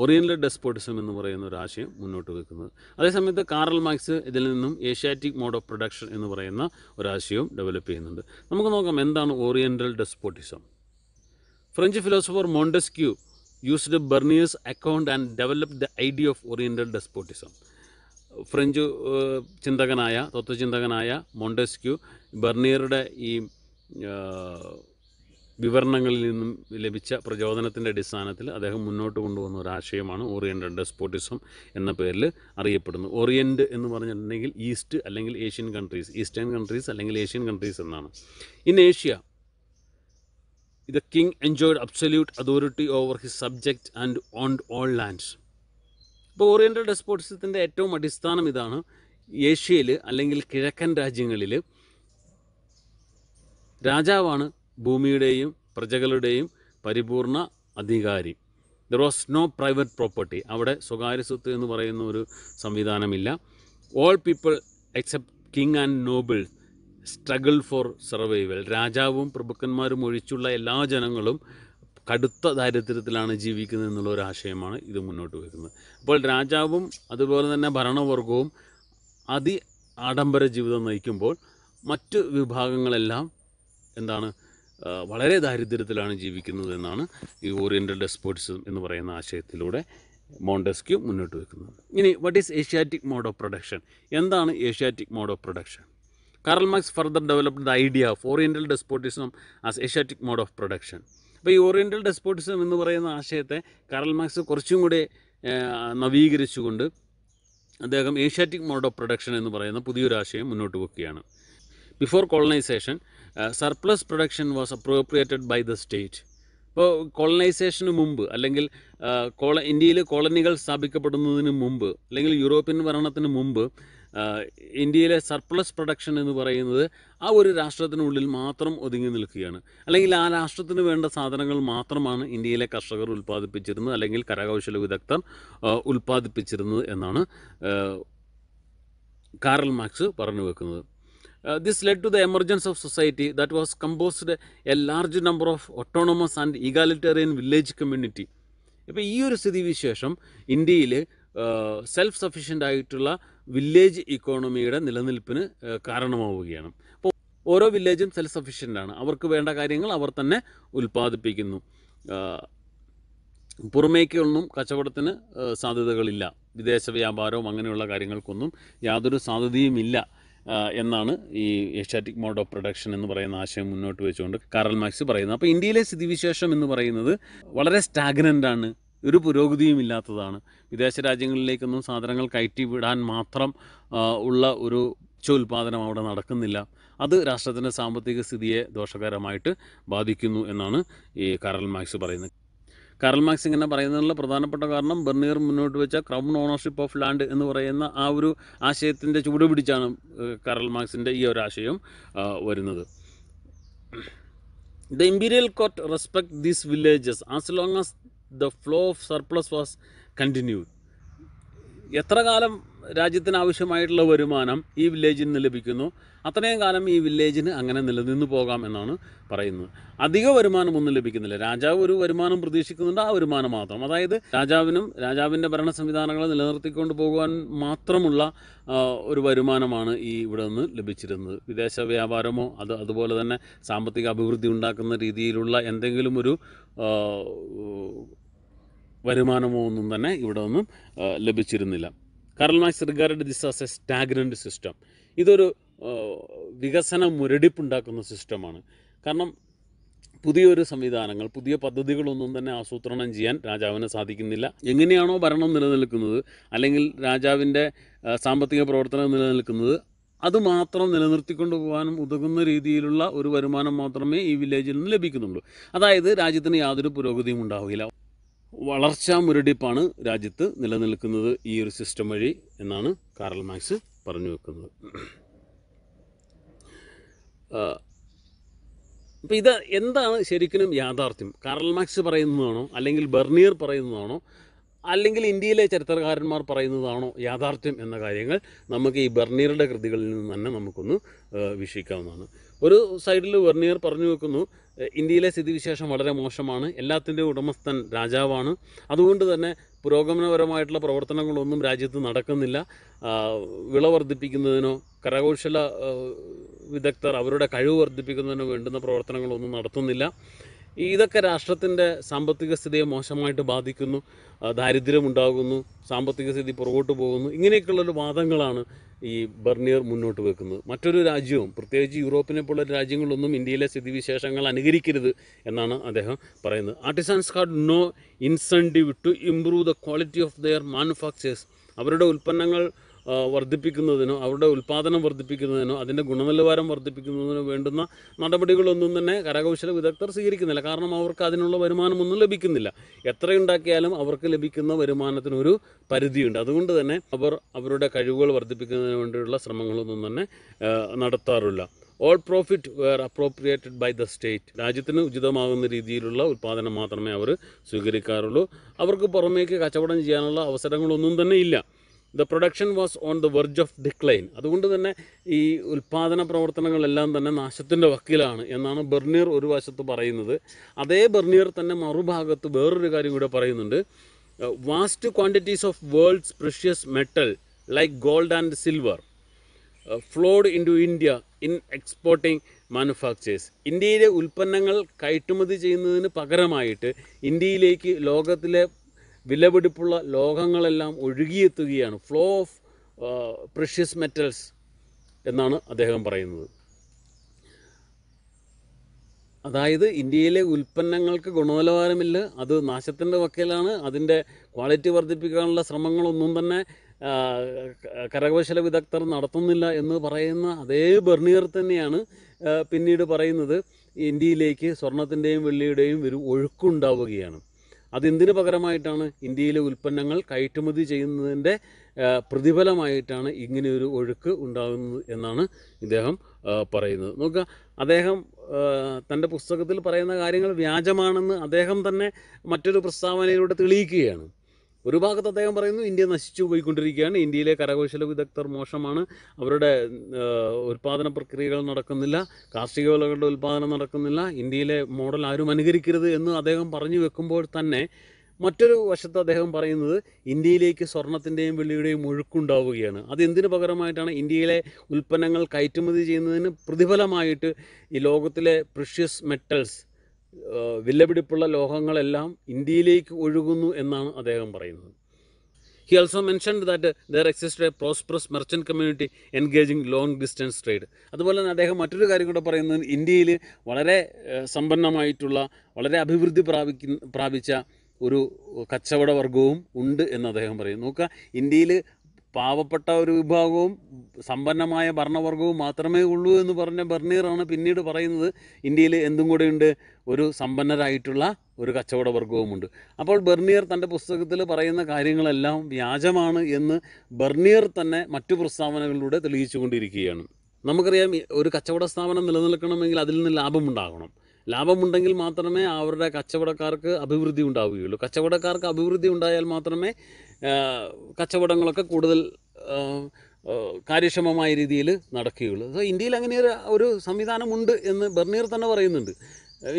ഓറിയൻ്റൽ ഡെസ്പോട്ടിസം എന്ന് പറയുന്ന ഒരു ആശയം മുന്നോട്ട് വെക്കുന്നത്. അതേസമയത്ത് കാറൽ മാർക്സ് ഇതിൽ നിന്നും ഏഷ്യാറ്റിക് മോഡ് ഓഫ് പ്രൊഡക്ഷൻ എന്ന് പറയുന്ന ഒരാശയവും ഡെവലപ്പ് ചെയ്യുന്നുണ്ട്. നമുക്ക് നോക്കാം എന്താണ് oriental despotism. French philosopher Montesquieu used Bernier's account and developed the idea of oriental despotism. French തത്വചിന്തകനായ മോണ്ടസ്ക്യൂ ബർണിയറുടെ ഈ വിവരണങ്ങളിൽ നിന്നും ലഭിച്ച പ്രചോദനത്തിൻ്റെ അടിസ്ഥാനത്തിൽ അദ്ദേഹം മുന്നോട്ട് കൊണ്ടുവന്ന ഒരാശയമാണ് ഓറിയൻ്റൽ ഡെസ്പോട്ടിസം എന്ന പേരിൽ അറിയപ്പെടുന്നു. ഓറിയൻ്റ് എന്ന് പറഞ്ഞിട്ടുണ്ടെങ്കിൽ ഈസ്റ്റ് അല്ലെങ്കിൽ ഏഷ്യൻ കൺട്രീസ്, ഈസ്റ്റേൺ കൺട്രീസ് അല്ലെങ്കിൽ ഏഷ്യൻ കൺട്രീസ് എന്നാണ്. In Asia the king enjoyed absolute authority over his subject and owned all lands. ഇപ്പോൾ ഓറിയൻ്റൽ ഡെസ്പോട്ടിസത്തിൻ്റെ ഏറ്റവും അടിസ്ഥാനം ഇതാണ്. ഏഷ്യയിൽ അല്ലെങ്കിൽ കിഴക്കൻ രാജ്യങ്ങളിൽ രാജാവാണ് ഭൂമിയുടെയും പ്രജകളുടെയും പരിപൂർണ അധികാരി. There was no private property. അവിടെ സ്വകാര്യ സ്വത്ത് എന്ന് പറയുന്ന ഒരു സംവിധാനമില്ല. All people except king and noble struggle for survival. രാജാവും പ്രഭുക്കന്മാരും ഒഴിച്ചുള്ള എല്ലാ ജനങ്ങളും കടുത്ത ദാരിദ്ര്യത്തിലാണ് ജീവിക്കുന്നത് എന്നുള്ള ഒരു ആശയമാണ് ഇത് മുന്നോട്ട് വയ്ക്കുന്നത്. അപ്പോൾ രാജാവും അതുപോലെ തന്നെ ഭരണവർഗവും ആഡംബര ജീവിതം നയിക്കുമ്പോൾ മറ്റ് വിഭാഗങ്ങളെല്ലാം വളരെ ദാരിദ്ര്യത്തിലാണ് ജീവിക്കുന്നത് എന്നാണ് ഈ ഓറിയൻ്റൽ ഡെസ്പോട്ടിസം എന്ന് പറയുന്ന ആശയത്തിലൂടെ മോണ്ടസ്ക്യൂ മുന്നോട്ട് വയ്ക്കുന്നത്. ഇനി what is Asiatic mode of production? എന്താണ് Asiatic mode of production? Karl Marx further developed the idea of oriental despotism as Asiatic mode of production. അപ്പോൾ ഈ ഓറിയൻ്റൽ ഡെസ്പോട്ടിസം എന്ന് പറയുന്ന ആശയത്തെ കാറൽ മാർക്സ് കുറച്ചും കൂടി നവീകരിച്ചുകൊണ്ട് അദ്ദേഹം ഏഷ്യാറ്റിക് മോഡ് ഓഫ് പ്രൊഡക്ഷൻ എന്ന് പറയുന്ന പുതിയൊരു ആശയം മുന്നോട്ട് വെക്കുകയാണ്. Before colonisation surplus production was appropriated by the state. ഇപ്പോൾ കോളനൈസേഷന് മുമ്പ് അല്ലെങ്കിൽ ഇന്ത്യയിൽ കോളനികൾ സ്ഥാപിക്കപ്പെടുന്നതിന് മുമ്പ് അല്ലെങ്കിൽ യൂറോപ്യൻ ഭരണത്തിന് മുമ്പ് ഇന്ത്യയിലെ സർപ്ലസ് പ്രൊഡക്ഷൻ എന്ന് പറയുന്നത് ആ ഒരു രാഷ്ട്രത്തിനുള്ളിൽ മാത്രം ഒതുങ്ങി നിൽക്കുകയാണ്. അല്ലെങ്കിൽ ആ രാഷ്ട്രത്തിന് വേണ്ട സാധനങ്ങൾ മാത്രമാണ് ഇന്ത്യയിലെ കർഷകർ ഉൽപ്പാദിപ്പിച്ചിരുന്നത് അല്ലെങ്കിൽ കരകൗശല വിദഗ്ധർ ഉൽപ്പാദിപ്പിച്ചിരുന്നത് എന്നാണ് കാറൽ മാർക്സ് പറഞ്ഞു വെക്കുന്നത്. This led to the emergence of society that was composed a large number of autonomous and egalitarian village community. ഇപ്പോൾ ഈ ഒരു സ്ഥിതിവിശേഷം ഇന്ത്യയിൽ സെൽഫ് സഫിഷ്യൻ്റ് ആയിട്ടുള്ള വില്ലേജ് ഇക്കോണമിയുടെ നിലനിൽപ്പിന് കാരണമാവുകയാണ്. അപ്പോൾ ഓരോ വില്ലേജും സെൽഫ് സഫിഷ്യൻ്റ് ആണ്, അവർക്ക് വേണ്ട കാര്യങ്ങൾ അവർ തന്നെ ഉൽപ്പാദിപ്പിക്കുന്നു. പുറമേക്കൊന്നും കച്ചവടത്തിന് സാധ്യതകളില്ല, വിദേശ വ്യാപാരവും അങ്ങനെയുള്ള കാര്യങ്ങൾക്കൊന്നും യാതൊരു സാധ്യതയുമില്ല എന്നാണ് ഈ ഏഷ്യാറ്റിക് മോഡ് ഓഫ് പ്രൊഡക്ഷൻ എന്ന് പറയുന്ന ആശയം മുന്നോട്ട് വെച്ചുകൊണ്ട് കാറൽ മാർക്സ് പറയുന്നത്. അപ്പോൾ ഇന്ത്യയിലെ സ്ഥിതിവിശേഷം എന്ന് പറയുന്നത് വളരെ സ്റ്റാഗ്നൻ്റാണ്, ഒരു പുരോഗതിയും ഇല്ലാത്തതാണ്. വിദേശ രാജ്യങ്ങളിലേക്കൊന്നും സാധനങ്ങൾ കയറ്റി വിടാൻ മാത്രം ഉള്ള ഒരു ഉൽപ്പാദനം അവിടെ നടക്കുന്നില്ല. അത് രാഷ്ട്രത്തിൻ്റെ സാമ്പത്തിക സ്ഥിതിയെ ദോഷകരമായിട്ട് ബാധിക്കുന്നു എന്നാണ് ഈ കാറൽ മാർക്സ് പറയുന്നത്. കാറൽ മാർക്സ് ഇങ്ങനെ പറയുന്നതിനുള്ള പ്രധാനപ്പെട്ട കാരണം ബെർണിയർ മുന്നോട്ട് വെച്ച ക്രൗൺ ഓണർഷിപ്പ് ഓഫ് ലാൻഡ് എന്ന് പറയുന്ന ആ ഒരു ആശയത്തിൻ്റെ ചുവട് പിടിച്ചാണ് കാറൽ മാർക്സിൻ്റെ ഈ ഒരു ആശയം വരുന്നത്. The imperial court respect these villages as long as the flow of surplus was continued. എത്ര കാലം രാജ്യത്തിന് ആവശ്യമായിട്ടുള്ള വരുമാനം ഈ വില്ലേജിൽ നിന്ന് ലഭിക്കുന്നു അത്രയും കാലം ഈ വില്ലേജിന് അങ്ങനെ നിലനിന്ന് പോകാം എന്നാണ് പറയുന്നത്. അധിക വരുമാനമൊന്നും ലഭിക്കുന്നില്ല. രാജാവ് ഒരു വരുമാനം പ്രതീക്ഷിക്കുന്നുണ്ട്, ആ വരുമാനം മാത്രം. അതായത് രാജാവിൻ്റെ ഭരണ സംവിധാനങ്ങളെ നിലനിർത്തിക്കൊണ്ട് പോകുവാൻ മാത്രമുള്ള ഒരു വരുമാനമാണ് ഈ ഇവിടെ നിന്ന് ലഭിച്ചിരുന്നത്. വിദേശ വ്യാപാരമോ അതുപോലെ തന്നെ സാമ്പത്തിക അഭിവൃദ്ധി ഉണ്ടാക്കുന്ന രീതിയിലുള്ള എന്തെങ്കിലും ഒരു വരുമാനമോ ഒന്നും തന്നെ ഇവിടെ നിന്നും ലഭിച്ചിരുന്നില്ല. Karl marks regarded this as A stagnant system. ഇതൊരു വികസന മുരടിപ്പുണ്ടാക്കുന്ന സിസ്റ്റമാണ്. കാരണം പുതിയൊരു സംവിധാനങ്ങൾ, പുതിയ പദ്ധതികളൊന്നും തന്നെ ആസൂത്രണം ചെയ്യാൻ രാജാവിന് സാധിക്കുന്നില്ല. എങ്ങനെയാണോ ഭരണം നിലനിൽക്കുന്നത് അല്ലെങ്കിൽ രാജാവിൻ്റെ സാമ്പത്തിക പ്രവർത്തനം നിലനിൽക്കുന്നത് അതുമാത്രം നിലനിർത്തിക്കൊണ്ട് പോകാനും ഉതകുന്ന രീതിയിലുള്ള ഒരു വരുമാനം മാത്രമേ ഈ വില്ലേജിൽ നിന്ന് ലഭിക്കുന്നുള്ളൂ. അതായത് രാജ്യത്തിന് യാതൊരു പുരോഗതിയും ഉണ്ടാവുകയില്ല. വളർച്ചാ മുരടിപ്പാണ് രാജ്യത്ത് നിലനിൽക്കുന്നത് ഈ ഒരു സിസ്റ്റം വഴി എന്നാണ് കാറൽ മാർക്സ് പറഞ്ഞു വെക്കുന്നത്. അപ്പോൾ ഇത് എന്താണ് ശരിക്കും യാഥാർത്ഥ്യം? കാറൽ മാർക്സ് പറയുന്നതാണോ അല്ലെങ്കിൽ ബെർണിയർ പറയുന്നതാണോ അല്ലെങ്കിൽ ഇന്ത്യയിലെ ചരിത്രകാരന്മാർ പറയുന്നതാണോ യാഥാർത്ഥ്യം എന്ന കാര്യങ്ങൾ നമുക്ക് ഈ ബെർണിയറുടെ കൃതികളിൽ നിന്ന് തന്നെ നമുക്കൊന്ന് വീക്ഷിക്കാവുന്നതാണ്. ഒരു സൈഡിൽ ബെർണിയർ പറഞ്ഞു വെക്കുന്നു, ഇന്ത്യയിലെ സ്ഥിതിവിശേഷം വളരെ മോശമാണ്, എല്ലാത്തിൻ്റെ ഉടമസ്ഥൻ രാജാവാണ്, അതുകൊണ്ട് തന്നെ പുരോഗമനപരമായിട്ടുള്ള പ്രവർത്തനങ്ങളൊന്നും രാജ്യത്ത് നടക്കുന്നില്ല, വിള വർദ്ധിപ്പിക്കുന്നതിനോ കരകൗശല വിദഗ്ധർ അവരുടെ കഴിവ് വർദ്ധിപ്പിക്കുന്നതിനോ വേണ്ടുന്ന പ്രവർത്തനങ്ങളൊന്നും നടത്തുന്നില്ല, ഇതൊക്കെ രാഷ്ട്രത്തിൻ്റെ സാമ്പത്തിക സ്ഥിതിയെ മോശമായിട്ട് ബാധിക്കുന്നു, ദാരിദ്ര്യമുണ്ടാകുന്നു, സാമ്പത്തിക സ്ഥിതി പുറകോട്ട് പോകുന്നു, ഇങ്ങനെയൊക്കെയുള്ളൊരു വാദങ്ങളാണ് ഈ ബെർണിയർ മുന്നോട്ട് വെക്കുന്നത്. മറ്റൊരു രാജ്യവും പ്രത്യേകിച്ച് യൂറോപ്പിനെ പോലുള്ള രാജ്യങ്ങളൊന്നും ഇന്ത്യയിലെ സ്ഥിതിവിശേഷങ്ങൾ അനുകരിക്കരുത് എന്നാണ് അദ്ദേഹം പറയുന്നത്. Artisans had no incentive to improve the quality of their manufactures. അവരുടെ ഉൽപ്പന്നങ്ങൾ വർദ്ധിപ്പിക്കുന്നതിനോ അവരുടെ ഉൽപ്പാദനം വർദ്ധിപ്പിക്കുന്നതിനോ അതിൻ്റെ ഗുണനിലവാരം വർദ്ധിപ്പിക്കുന്നതിനോ വേണ്ടുന്ന നടപടികളൊന്നും തന്നെ കരകൗശല വിദഗ്ധർ സ്വീകരിക്കുന്നില്ല. കാരണം അവർക്ക് അതിനുള്ള വരുമാനമൊന്നും ലഭിക്കുന്നില്ല. എത്രയുണ്ടാക്കിയാലും അവർക്ക് ലഭിക്കുന്ന വരുമാനത്തിനൊരു പരിധിയുണ്ട്. അതുകൊണ്ട് തന്നെ അവർ അവരുടെ കഴിവുകൾ വർദ്ധിപ്പിക്കുന്നതിന് വേണ്ടിയുള്ള ശ്രമങ്ങളൊന്നും തന്നെ നടത്താറില്ല. All profit were appropriated by the state. രാജ്യത്തിന് ഉചിതമാകുന്ന രീതിയിലുള്ള ഉൽപ്പാദനം മാത്രമേ അവർ സ്വീകരിക്കാറുള്ളൂ. അവർക്ക് പുറമേക്ക് കച്ചവടം ചെയ്യാനുള്ള അവസരങ്ങളൊന്നും തന്നെ ഇല്ല. The production was on the verge of decline. അതുകൊണ്ട് തന്നെ ഈ ഉൽപ്പാദന പ്രവർത്തനങ്ങളെല്ലാം തന്നെ നാശത്തിൻ്റെ വക്കിലാണ് എന്നാണ് ബെർണിയർ ഒരു വശത്ത് പറയുന്നത്. അതേ ബെർണിയർ തന്നെ മറുഭാഗത്ത് വേറൊരു കാര്യം കൂടെ പറയുന്നുണ്ട്. Vast quantities of world's precious metal like gold and silver flowed into India in exporting manufactures. ഇന്ത്യയിലെ ഉൽപ്പന്നങ്ങൾ കയറ്റുമതി ചെയ്യുന്നതിന് പകരമായിട്ട് ഇന്ത്യയിലേക്ക് ലോകത്തിലെ വിലപിടിപ്പുള്ള ലോഹങ്ങളെല്ലാം ഒഴുകിയെത്തുകയാണ്. ഫ്ലോ ഓഫ് പ്രഷ്യസ് മെറ്റൽസ് എന്നാണ് അദ്ദേഹം പറയുന്നത്. അതായത് ഇന്ത്യയിലെ ഉൽപ്പന്നങ്ങൾക്ക് ഗുണനിലവാരമില്ല, അത് നാശത്തിൻ്റെ വക്കീലാണ്, അതിൻ്റെ ക്വാളിറ്റി വർദ്ധിപ്പിക്കാനുള്ള ശ്രമങ്ങളൊന്നും തന്നെ കരകൗശല വിദഗ്ധർ നടത്തുന്നില്ല എന്ന് പറയുന്ന അതേ ബെർണിയർ തന്നെയാണ് പിന്നീട് പറയുന്നത് ഇന്ത്യയിലേക്ക് സ്വർണത്തിൻ്റെയും വെള്ളിയുടെയും ഒരു ഒഴുക്കുണ്ടാവുകയാണ്. അതെന്തിനു പകരമായിട്ടാണ്? ഇന്ത്യയിലെ ഉൽപ്പന്നങ്ങൾ കയറ്റുമതി ചെയ്യുന്നതിൻ്റെ പ്രതിഫലമായിട്ടാണ് ഇങ്ങനെയൊരു ഒഴുക്ക് ഉണ്ടാകുന്നത് എന്നാണ് ഇദ്ദേഹം പറയുന്നത്. നോക്കുക, അദ്ദേഹം തൻ്റെ പുസ്തകത്തിൽ പറയുന്ന കാര്യങ്ങൾ വ്യാജമാണെന്ന് അദ്ദേഹം തന്നെ മറ്റൊരു പ്രസ്താവനയിലൂടെ തെളിയിക്കുകയാണ്. ഒരു ഭാഗത്ത് അദ്ദേഹം പറയുന്നു ഇന്ത്യ നശിച്ചു പോയിക്കൊണ്ടിരിക്കുകയാണ്, ഇന്ത്യയിലെ കരകൗശല വിദഗ്ധർ മോശമാണ്, അവരുടെ ഉൽപ്പാദന പ്രക്രിയകൾ നടക്കുന്നില്ല, കാർഷിക വിളകളുടെ ഉൽപ്പാദനം നടക്കുന്നില്ല, ഇന്ത്യയിലെ മോഡൽ ആരും അനുകരിക്കരുത് എന്ന് അദ്ദേഹം പറഞ്ഞു വെക്കുമ്പോൾ തന്നെ മറ്റൊരു വശത്ത് അദ്ദേഹം പറയുന്നത് ഇന്ത്യയിലേക്ക് സ്വർണത്തിൻ്റെയും വെള്ളിയുടെയും ഒഴുക്കുണ്ടാവുകയാണ്. അതെന്തിനു പകരമായിട്ടാണ്? ഇന്ത്യയിലെ ഉൽപ്പന്നങ്ങൾ കയറ്റുമതി ചെയ്യുന്നതിന് പ്രതിഫലമായിട്ട് ഈ ലോകത്തിലെ പ്രഷ്യസ് മെറ്റൽസ്, വിലപിടിപ്പുള്ള ലോഹങ്ങളെല്ലാം ഇന്ത്യയിലേക്ക് ഒഴുകുന്നു എന്നാണ് അദ്ദേഹം പറയുന്നത്. He also mentioned that there existed a prosperous merchant community engaging long distance trade. അതുപോലെ തന്നെ അദ്ദേഹം മറ്റൊരു കാര്യം കൂടെ പറയുന്നത് ഇന്ത്യയിൽ വളരെ സമ്പന്നമായിട്ടുള്ള, വളരെ അഭിവൃദ്ധി പ്രാപിച്ച ഒരു കച്ചവട വർഗവും ഉണ്ട് എന്ന് അദ്ദേഹം പറയും. നോക്കുക, ഇന്ത്യയിൽ പാവപ്പെട്ട ഒരു വിഭാഗവും സമ്പന്നമായ ഭരണവർഗവും മാത്രമേ ഉള്ളൂ എന്ന് പറഞ്ഞ ബർണിയറാണ് പിന്നീട് പറയുന്നത് ഇന്ത്യയിൽ എന്തും കൂടെയുണ്ട്, ഒരു സമ്പന്നരായിട്ടുള്ള ഒരു കച്ചവട വർഗവുമുണ്ട്. അപ്പോൾ ബർണിയർ തൻ്റെ പുസ്തകത്തിൽ പറയുന്ന കാര്യങ്ങളെല്ലാം വ്യാജമാണ് എന്ന് ബർണിയർ തന്നെ മറ്റു പ്രസ്താവനകളിലൂടെ തെളിയിച്ചുകൊണ്ടിരിക്കുകയാണ്. നമുക്കറിയാം, ഒരു കച്ചവട സ്ഥാപനം നിലനിൽക്കണമെങ്കിൽ അതിൽ നിന്ന് ലാഭമുണ്ടാകണം. ലാഭമുണ്ടെങ്കിൽ മാത്രമേ അവരുടെ കച്ചവടക്കാർക്ക് അഭിവൃദ്ധി ഉണ്ടാവുകയുള്ളൂ. കച്ചവടക്കാർക്ക് അഭിവൃദ്ധി ഉണ്ടായാൽ മാത്രമേ കച്ചവടങ്ങളൊക്കെ കൂടുതൽ കാര്യക്ഷമമായ രീതിയിൽ നടക്കുകയുള്ളൂ. സോ ഇന്ത്യയിൽ അങ്ങനെ ഒരു സംവിധാനമുണ്ട് എന്ന് ബർണിയർ തന്നെ പറയുന്നുണ്ട്.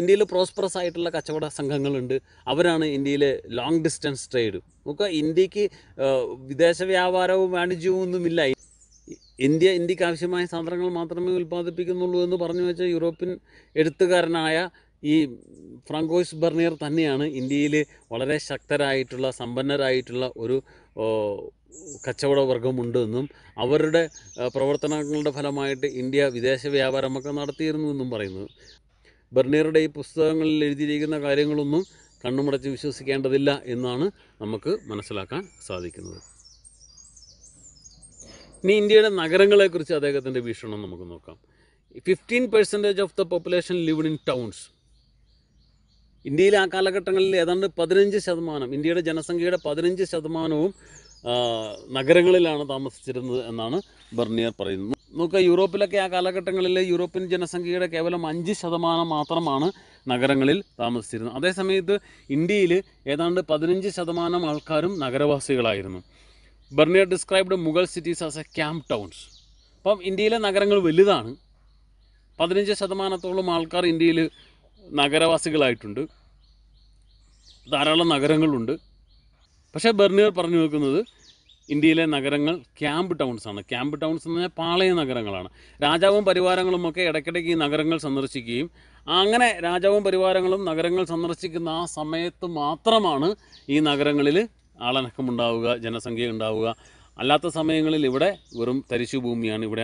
ഇന്ത്യയിൽ പ്രോസ്പറസ് ആയിട്ടുള്ള കച്ചവട സംഘങ്ങളുണ്ട്, അവരാണ് ഇന്ത്യയിലെ ലോങ് ഡിസ്റ്റൻസ് ട്രേഡ്. നമുക്ക് ഇന്ത്യക്ക് വിദേശ വ്യാപാരവും വാണിജ്യവും ഒന്നുമില്ല. ഇന്ത്യക്ക് ആവശ്യമായ സാധനങ്ങൾ മാത്രമേ ഉൽപ്പാദിപ്പിക്കുന്നുള്ളൂ എന്ന് പറഞ്ഞു വെച്ച യൂറോപ്യൻ എഴുത്തുകാരനായ ഈ ഫ്രാങ്കോയിസ് ബർണിയർ തന്നെയാണ് ഇന്ത്യയിൽ വളരെ ശക്തരായിട്ടുള്ള, സമ്പന്നരായിട്ടുള്ള ഒരു കച്ചവട വർഗമുണ്ടെന്നും അവരുടെ പ്രവർത്തനങ്ങളുടെ ഫലമായിട്ട് ഇന്ത്യ വിദേശ വ്യാപാരമൊക്കെ നടത്തിയിരുന്നു എന്നും പറയുന്നത്. ബർണിയറുടെ ഈ പുസ്തകങ്ങളിൽ എഴുതിയിരിക്കുന്ന കാര്യങ്ങളൊന്നും കണ്ണുമടച്ച് വിശ്വസിക്കേണ്ടതില്ല എന്നാണ് നമുക്ക് മനസ്സിലാക്കാൻ സാധിക്കുന്നത്. ഇനി ഇന്ത്യയുടെ നഗരങ്ങളെക്കുറിച്ച് അദ്ദേഹത്തിൻ്റെ വീക്ഷണം നമുക്ക് നോക്കാം. 15% of the population lived in towns. ഇന്ത്യയിലെ ആ കാലഘട്ടങ്ങളിൽ ഏതാണ്ട് 15%, ഇന്ത്യയുടെ ജനസംഖ്യയുടെ 15%വും നഗരങ്ങളിലാണ് താമസിച്ചിരുന്നത് എന്നാണ് ബർണിയർ പറയുന്നത്. നോക്കുക, യൂറോപ്പിലൊക്കെ ആ കാലഘട്ടങ്ങളിൽ യൂറോപ്യൻ ജനസംഖ്യയുടെ കേവലം 5% മാത്രമാണ് നഗരങ്ങളിൽ താമസിച്ചിരുന്നത്. അതേസമയത്ത് ഇന്ത്യയിൽ ഏതാണ്ട് 15% ആൾക്കാരും നഗരവാസികളായിരുന്നു. Bernier described Mughal cities as a camp towns. അപ്പം ഇന്ത്യയിലെ നഗരങ്ങൾ വലുതാണ്, 15%ഓളം ആൾക്കാർ ഇന്ത്യയിൽ നഗരവാസികളായിട്ടുണ്ട്, ധാരാളം നഗരങ്ങളുണ്ട്. പക്ഷേ ബർണിയർ പറഞ്ഞു വെക്കുന്നത് ഇന്ത്യയിലെ നഗരങ്ങൾ ക്യാമ്പ് ടൗൺസാണ്. ക്യാമ്പ് ടൗൺസ് എന്ന് പറഞ്ഞാൽ പാളയ നഗരങ്ങളാണ്. രാജാവും പരിവാരങ്ങളുമൊക്കെ ഇടയ്ക്കിടയ്ക്ക് ഈ നഗരങ്ങൾ സന്ദർശിക്കുകയും അങ്ങനെ രാജാവും പരിവാരങ്ങളും നഗരങ്ങൾ സന്ദർശിക്കുന്ന ആ സമയത്ത് മാത്രമാണ് ഈ നഗരങ്ങളിൽ ആളനക്കമുണ്ടാവുക, ജനസംഖ്യ ഉണ്ടാവുക. അല്ലാത്ത സമയങ്ങളിൽ ഇവിടെ വെറും തരിശു ഭൂമിയാണ്, ഇവിടെ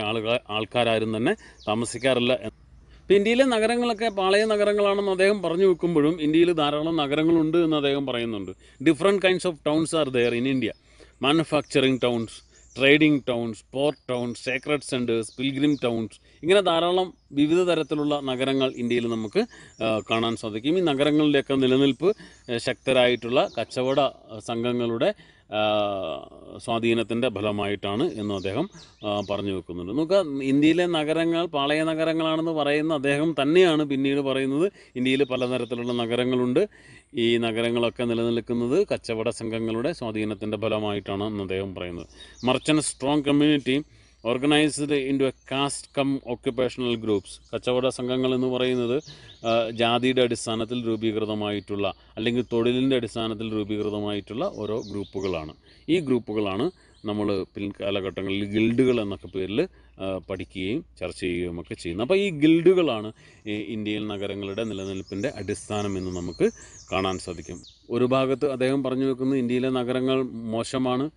ആൾക്കാരും തന്നെ താമസിക്കാറില്ല. ഇപ്പോൾ ഇന്ത്യയിലെ നഗരങ്ങളൊക്കെ പാളയ നഗരങ്ങളാണെന്ന് അദ്ദേഹം പറഞ്ഞു വെക്കുമ്പോഴും ഇന്ത്യയിൽ ധാരാളം നഗരങ്ങളുണ്ട് എന്ന് അദ്ദേഹം പറയുന്നുണ്ട്. Different kinds of towns are there in India. Manufacturing towns, trading towns, port towns, sacred centres, pilgrim towns, ഇങ്ങനെ ധാരാളം വിവിധ തരത്തിലുള്ള നഗരങ്ങൾ ഇന്ത്യയിൽ നമുക്ക് കാണാൻ സാധിക്കും. ഈ നഗരങ്ങളിലേക്ക് നിലനിൽപ്പ് ശക്തരായിട്ടുള്ള കച്ചവട സംഘങ്ങളുടെ സ്വാധീനത്തിൻ്റെ ഫലമായിട്ടാണ് എന്ന് അദ്ദേഹം പറഞ്ഞു വെക്കുന്നുണ്ട്. നമുക്ക് ഇന്ത്യയിലെ നഗരങ്ങൾ പാളയ നഗരങ്ങളാണെന്ന് പറയുന്ന അദ്ദേഹം തന്നെയാണ് പിന്നീട് പറയുന്നത് ഇന്ത്യയിൽ പലതരത്തിലുള്ള നഗരങ്ങളുണ്ട്, ഈ നഗരങ്ങളൊക്കെ നിലനിൽക്കുന്നത് കച്ചവട സംഘങ്ങളുടെ സ്വാധീനത്തിൻ്റെ ഫലമായിട്ടാണ് എന്ന് അദ്ദേഹം പറയുന്നത്. Merchant strong community organised into a caste cum occupational groups. കച്ചവട സംഘങ്ങൾ എന്ന് പറയുന്നത് ജാതിയുടെ അടിസ്ഥാനത്തിൽ രൂപീകൃതമായിട്ടുള്ള അല്ലെങ്കിൽ തൊഴിലിൻ്റെ അടിസ്ഥാനത്തിൽ രൂപീകൃതമായിട്ടുള്ള ഓരോ ഗ്രൂപ്പുകളാണ്. ഈ ഗ്രൂപ്പുകളാണ് നമ്മൾ പിൽക്കാലഘട്ടങ്ങളിൽ ഗിൽഡുകൾ എന്നൊക്കെ പേരിൽ പഠിക്കുകയും ചർച്ച ചെയ്യുകയും ഒക്കെ ചെയ്യുന്നത്. അപ്പോൾ ഈ ഗിൽഡുകളാണ് ഇന്ത്യയിൽ നഗരങ്ങളുടെ നിലനിൽപ്പിൻ്റെ അടിസ്ഥാനം എന്ന് നമുക്ക് കാണാൻ സാധിക്കും. ഒരു ഭാഗത്ത് അദ്ദേഹം പറഞ്ഞു വെക്കുന്നത് ഇന്ത്യയിലെ നഗരങ്ങൾ മോശമാണ്,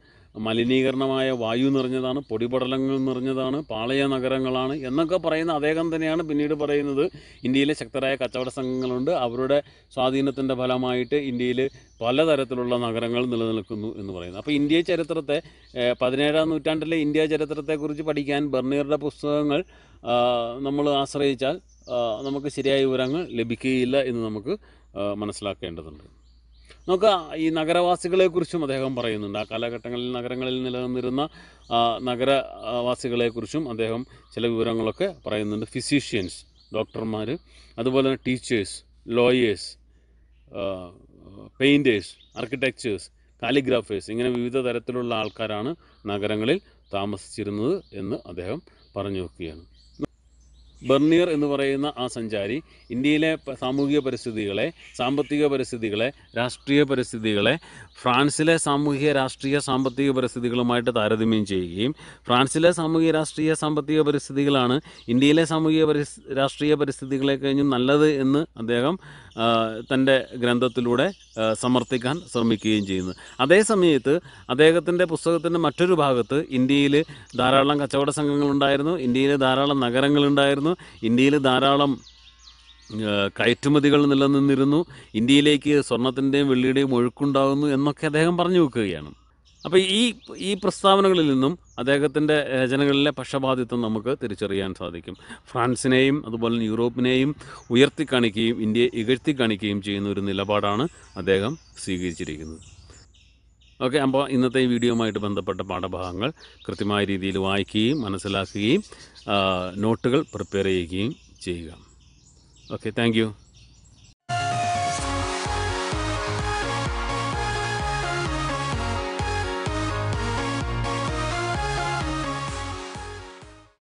മലിനീകരണമായ വായു നിറഞ്ഞതാണ്, പൊടിപടലങ്ങൾ നിറഞ്ഞതാണ്, പാളയ നഗരങ്ങളാണ് എന്നൊക്കെ പറയുന്ന അദ്ദേഹം തന്നെയാണ് പിന്നീട് പറയുന്നത് ഇന്ത്യയിലെ ശക്തരായ കച്ചവട സംഘങ്ങളുണ്ട്, അവരുടെ സ്വാധീനത്തിൻ്റെ ഫലമായിട്ട് ഇന്ത്യയിൽ പലതരത്തിലുള്ള നഗരങ്ങൾ നിലനിൽക്കുന്നു എന്ന് പറയുന്നത്. അപ്പോൾ ഇന്ത്യ ചരിത്രത്തെ 17-ാം നൂറ്റാണ്ടിലെ ഇന്ത്യ ചരിത്രത്തെക്കുറിച്ച് പഠിക്കാൻ ബർണിയറുടെ പുസ്തകങ്ങൾ നമ്മൾ ആശ്രയിച്ചാൽ നമുക്ക് ശരിയായ വിവരങ്ങൾ ലഭിക്കുകയില്ല എന്ന് നമുക്ക് മനസ്സിലാക്കേണ്ടതുണ്ട്. നമുക്ക് ഈ നഗരവാസികളെക്കുറിച്ചും അദ്ദേഹം പറയുന്നുണ്ട്. ആ കാലഘട്ടങ്ങളിൽ നഗരങ്ങളിൽ നിലനിന്നിരുന്ന നഗരവാസികളെക്കുറിച്ചും അദ്ദേഹം ചില വിവരങ്ങളൊക്കെ പറയുന്നുണ്ട്. ഫിസീഷ്യൻസ്, ഡോക്ടർമാർ, അതുപോലെ തന്നെ ടീച്ചേഴ്സ്, ലോയേഴ്സ്, പെയിൻറ്റേഴ്സ്, ആർക്കിടെക്ചേഴ്സ്, കാലിഗ്രാഫേഴ്സ്, ഇങ്ങനെ വിവിധ തരത്തിലുള്ള ആൾക്കാരാണ് നഗരങ്ങളിൽ താമസിച്ചിരുന്നത് എന്ന് അദ്ദേഹം പറഞ്ഞു വെക്കുകയാണ്. ബർണിയർ എന്ന് പറയുന്ന ആ സഞ്ചാരി ഇന്ത്യയിലെ സാമൂഹിക പരിസ്ഥിതികളെ, സാമ്പത്തിക പരിസ്ഥിതികളെ, രാഷ്ട്രീയ പരിസ്ഥിതികളെ ഫ്രാൻസിലെ സാമൂഹിക രാഷ്ട്രീയ സാമ്പത്തിക പരിസ്ഥിതികളുമായിട്ട് താരതമ്യം ചെയ്യുകയും ഫ്രാൻസിലെ സാമൂഹിക രാഷ്ട്രീയ സാമ്പത്തിക പരിസ്ഥിതികളാണ് ഇന്ത്യയിലെ സാമൂഹിക രാഷ്ട്രീയ പരിസ്ഥിതികളെ കഴിഞ്ഞും നല്ലത് എന്ന് അദ്ദേഹം തൻ്റെ ഗ്രന്ഥത്തിലൂടെ സമർത്ഥിക്കാൻ ശ്രമിക്കുകയും ചെയ്യുന്നു. അതേസമയത്ത് അദ്ദേഹത്തിൻ്റെ പുസ്തകത്തിൻ്റെ മറ്റൊരു ഭാഗത്ത് ഇന്ത്യയിൽ ധാരാളം കച്ചവട സംഘങ്ങളുണ്ടായിരുന്നു, ഇന്ത്യയിൽ ധാരാളം നഗരങ്ങളുണ്ടായിരുന്നു, ഇന്ത്യയിൽ ധാരാളം കയറ്റുമതികൾ നിലനിന്നിരുന്നു, ഇന്ത്യയിലേക്ക് സ്വർണത്തിൻ്റെയും വെള്ളിയുടെയും ഒഴുക്കുണ്ടാകുന്നു എന്നൊക്കെ അദ്ദേഹം പറഞ്ഞു വെക്കുകയാണ്. അപ്പോൾ ഈ പ്രസ്താവനകളിൽ നിന്നും അദ്ദേഹത്തിൻ്റെ രചനകളിലെ പക്ഷപാതിത്വം നമുക്ക് തിരിച്ചറിയാൻ സാധിക്കും. ഫ്രാൻസിനെയും അതുപോലെ യൂറോപ്പിനെയും ഉയർത്തിക്കാണിക്കുകയും ഇന്ത്യയെ ഇകഴ്ത്തിക്കാണിക്കുകയും ചെയ്യുന്ന ഒരു നിലപാടാണ് അദ്ദേഹം സ്വീകരിച്ചിരിക്കുന്നത്. ഓക്കെ, അപ്പോൾ ഇന്നത്തെ ഈ വീഡിയോയുമായിട്ട് ബന്ധപ്പെട്ട പാഠഭാഗങ്ങൾ കൃത്യമായ രീതിയിൽ വായിക്കുകയും മനസ്സിലാക്കുകയും നോട്ടുകൾ പ്രിപ്പയർ ചെയ്യുകയും ചെയ്യുക. Okay, thank you.